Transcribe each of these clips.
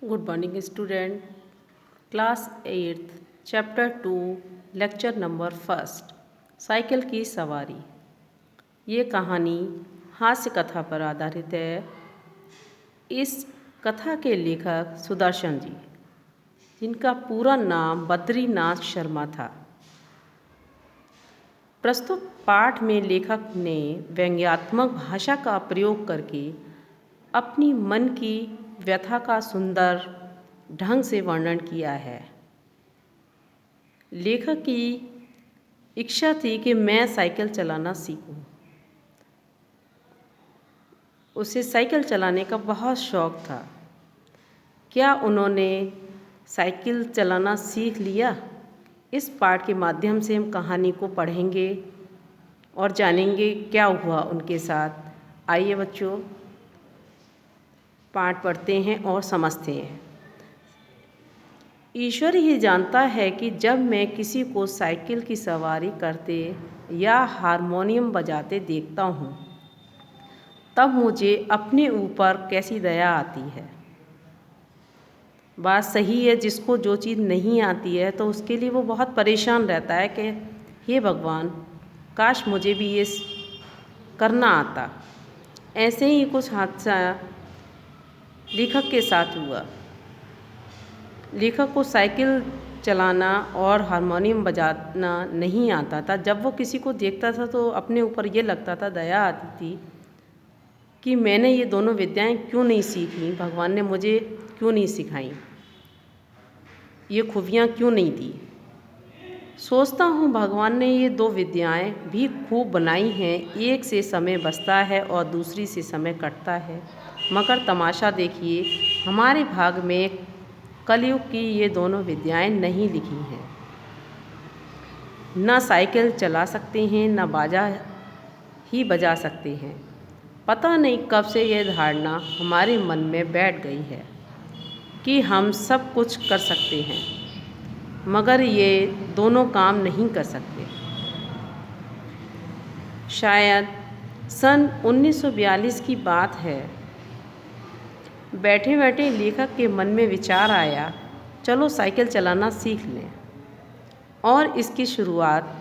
Good morning student. Class 8th chapter 2 lecture number first cycle की सवारी। ये कहानी हास्य कथा पर आधारित है। इस कथा के लेखक सुदर्शन जी, जिनका पूरा नाम बद्रीनाथ शर्मा था। प्रस्तुत पाठ में लेखक ने व्यंग्यात्मक भाषा का प्रयोग करके अपनी मन की व्यथा का सुंदर ढंग से वर्णन किया है। लेखक की इच्छा थी कि मैं साइकिल चलाना सीखूं। उसे साइकिल चलाने का बहुत शौक था। क्या उन्होंने साइकिल चलाना सीख लिया? इस पाठ के माध्यम से हम कहानी को पढ़ेंगे और जानेंगे क्या हुआ उनके साथ। आइए बच्चों, पाठ पढ़ते हैं और समझते हैं। ईश्वर ही जानता है कि जब मैं किसी को साइकिल की सवारी करते या हारमोनियम बजाते देखता हूँ, तब मुझे अपने ऊपर कैसी दया आती है। बात सही है, जिसको जो चीज़ नहीं आती है तो उसके लिए वो बहुत परेशान रहता है कि हे भगवान, काश मुझे भी ये करना आता। ऐसे ही कुछ हादसा लेखक के साथ हुआ। लेखक को साइकिल चलाना और हारमोनियम बजाना नहीं आता था। जब वो किसी को देखता था तो अपने ऊपर ये लगता था, दया आती थी कि मैंने ये दोनों विद्याएं क्यों नहीं सीखी, भगवान ने मुझे क्यों नहीं सिखाई, ये खूबियाँ क्यों नहीं दी। सोचता हूँ भगवान ने ये दो विद्याएं भी खूब बनाई हैं। एक से समय बचता है और दूसरी से समय कटता है, मगर तमाशा देखिए, हमारे भाग में कलयुग की ये दोनों विद्याएं नहीं लिखी हैं। न साइकिल चला सकते हैं, न बाजा ही बजा सकते हैं। पता नहीं कब से यह धारणा हमारे मन में बैठ गई है कि हम सब कुछ कर सकते हैं, मगर ये दोनों काम नहीं कर सकते। शायद सन 1942 की बात है। बैठे बैठे लेखक के मन में विचार आया, चलो साइकिल चलाना सीख लें। और इसकी शुरुआत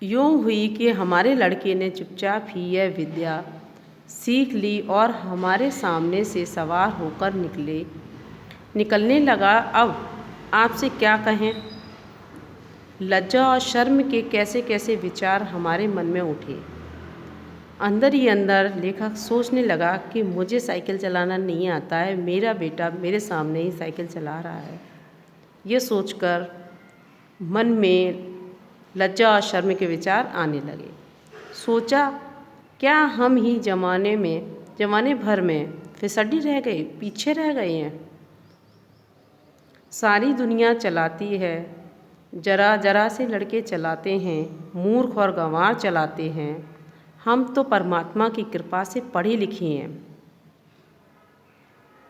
यूँ हुई कि हमारे लड़के ने चुपचाप ही यह विद्या सीख ली और हमारे सामने से सवार होकर निकलने लगा। अब आपसे क्या कहें, लज्जा और शर्म के कैसे कैसे विचार हमारे मन में उठे। अंदर ही अंदर लेखक सोचने लगा कि मुझे साइकिल चलाना नहीं आता है, मेरा बेटा मेरे सामने ही साइकिल चला रहा है। ये सोचकर मन में लज्जा और शर्म के विचार आने लगे। सोचा, क्या हम ही जमाने भर में फिसड्डी रह गए, पीछे रह गए हैं। सारी दुनिया चलाती है, जरा जरा से लड़के चलाते हैं, मूर्ख और गंवार चलाते हैं। हम तो परमात्मा की कृपा से पढ़े लिखे हैं,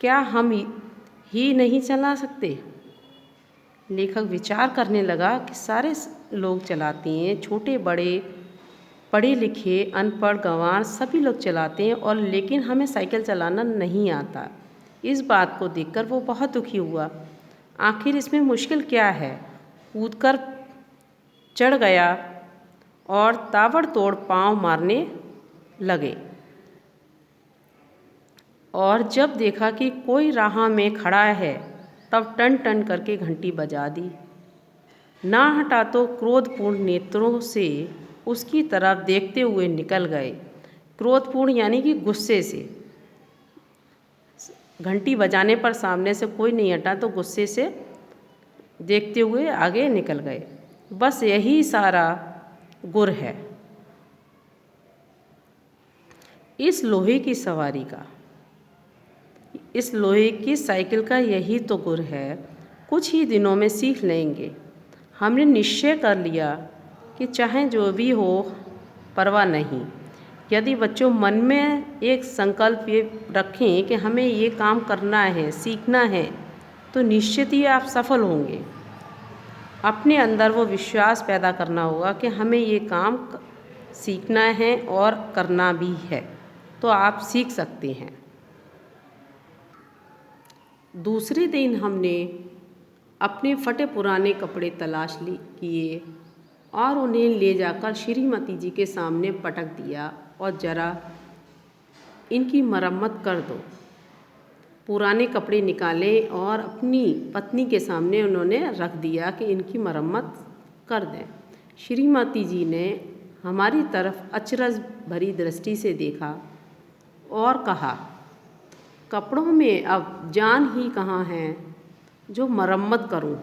क्या हम ही नहीं चला सकते? लेखक विचार करने लगा कि सारे लोग चलाते हैं, छोटे बड़े, पढ़े लिखे, अनपढ़, गंवार, सभी लोग चलाते हैं, और लेकिन हमें साइकिल चलाना नहीं आता। इस बात को देखकर वो बहुत दुखी हुआ। आखिर इसमें मुश्किल क्या है? कूदकर चढ़ गया और ताबड़तोड़ पाँव मारने लगे। और जब देखा कि कोई राह में खड़ा है, तब टन टन करके घंटी बजा दी। ना हटा तो क्रोधपूर्ण नेत्रों से उसकी तरफ देखते हुए निकल गए। क्रोधपूर्ण यानी कि गुस्से से। घंटी बजाने पर सामने से कोई नहीं हटा तो गुस्से से देखते हुए आगे निकल गए। बस यही सारा गुर है इस लोहे की सवारी का, इस लोहे की साइकिल का यही तो गुर है। कुछ ही दिनों में सीख लेंगे। हमने निश्चय कर लिया कि चाहे जो भी हो, परवाह नहीं। यदि बच्चों मन में एक संकल्प ये रखें कि हमें ये काम करना है, सीखना है, तो निश्चित ही आप सफल होंगे। अपने अंदर वो विश्वास पैदा करना होगा कि हमें ये काम सीखना है और करना भी है, तो आप सीख सकते हैं। दूसरे दिन हमने अपने फटे पुराने कपड़े तलाश किए और उन्हें ले जाकर श्रीमती जी के सामने पटक दिया और ज़रा इनकी मरम्मत कर दो। पुराने कपड़े निकाले और अपनी पत्नी के सामने उन्होंने रख दिया कि इनकी मरम्मत कर दें। श्रीमती जी ने हमारी तरफ अचरज भरी दृष्टि से देखा और कहा, कपड़ों में अब जान ही कहाँ है जो मरम्मत करूं?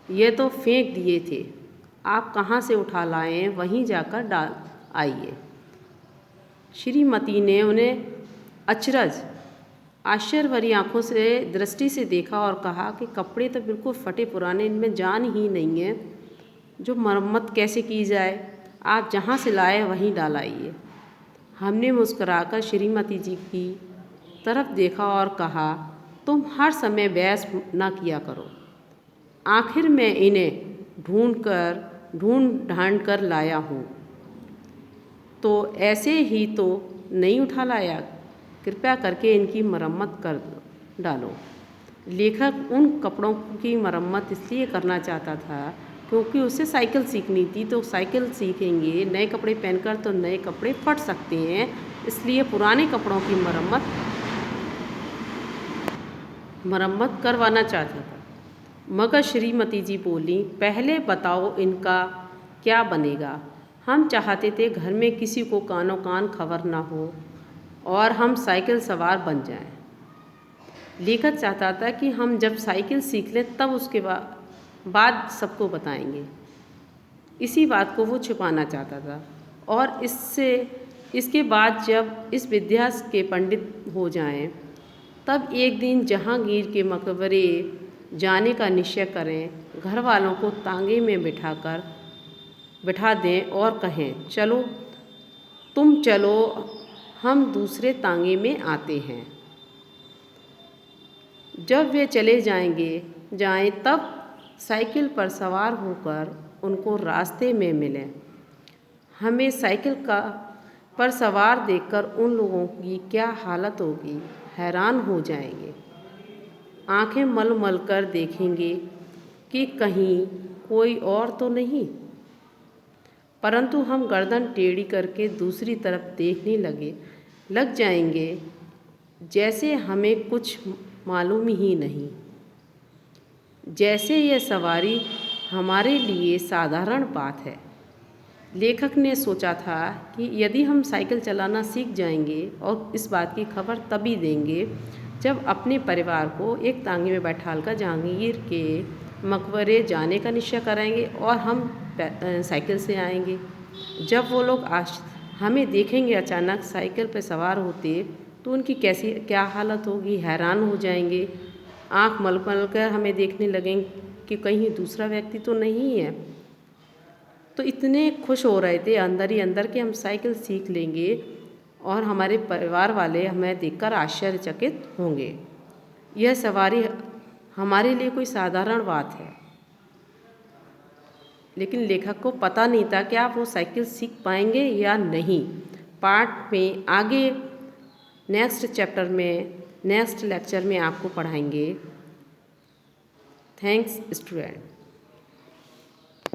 ये तो फेंक दिए थे, आप कहाँ से उठा लाएं, वहीं जाकर डाल आइए। श्रीमती ने उन्हें अचरज आश्चर्य भरी आँखों से दृष्टि से देखा और कहा कि कपड़े तो बिल्कुल फटे पुराने, इनमें जान ही नहीं है, जो मरम्मत कैसे की जाए, आप जहाँ से लाए वहीं डाल आइए। हमने मुस्कुराकर श्रीमती जी की तरफ देखा और कहा, तुम हर समय बहस न किया करो, आखिर मैं इन्हें ढूंढ ढांड कर लाया हूँ, तो ऐसे ही तो नहीं उठा लाया, कृपया करके इनकी मरम्मत कर डालो। लेखक उन कपड़ों की मरम्मत इसलिए करना चाहता था क्योंकि उसे साइकिल सीखनी थी, तो साइकिल सीखेंगे नए कपड़े पहनकर तो नए कपड़े फट सकते हैं, इसलिए पुराने कपड़ों की मरम्मत करवाना चाहता था। मगर श्रीमती जी बोली, पहले बताओ इनका क्या बनेगा। हम चाहते थे घर में किसी को कानो कान खबर ना हो और हम साइकिल सवार बन जाएं। लेखक चाहता था कि हम जब साइकिल सीख लें तब उसके बाद सबको बताएंगे। इसी बात को वो छुपाना चाहता था और इसके बाद जब इस विद्या के पंडित हो जाएं, तब एक दिन जहांगीर के मकबरे जाने का निश्चय करें, घर वालों को तांगे में बिठा दें और कहें, चलो तुम चलो, हम दूसरे तांगे में आते हैं। जब वे चले जाएं तब साइकिल पर सवार होकर उनको रास्ते में मिलें। हमें साइकिल पर सवार देखकर उन लोगों की क्या हालत होगी, हैरान हो जाएंगे, आंखें मल मल कर देखेंगे कि कहीं कोई और तो नहीं, परंतु हम गर्दन टेढ़ी करके दूसरी तरफ देखने लग जाएंगे जैसे हमें कुछ मालूम ही नहीं, जैसे यह सवारी हमारे लिए साधारण बात है। लेखक ने सोचा था कि यदि हम साइकिल चलाना सीख जाएंगे और इस बात की खबर तभी देंगे जब अपने परिवार को एक तांगे में बैठाकर जहांगीर के मकबरे जाने का निश्चय कराएंगे और हम साइकिल से आएंगे। जब वो लोग हमें देखेंगे अचानक साइकिल पर सवार होते तो उनकी क्या हालत होगी, हैरान हो जाएंगे, आँख मल मल कर हमें देखने लगेंगे कि कहीं दूसरा व्यक्ति तो नहीं है। तो इतने खुश हो रहे थे अंदर ही अंदर कि हम साइकिल सीख लेंगे और हमारे परिवार वाले हमें देखकर आश्चर्यचकित होंगे। यह सवारी हमारे लिए कोई साधारण बात है, लेकिन लेखक को पता नहीं था कि आप वो साइकिल सीख पाएंगे या नहीं। पार्ट में आगे नेक्स्ट लेक्चर में आपको पढ़ाएंगे। Thanks student.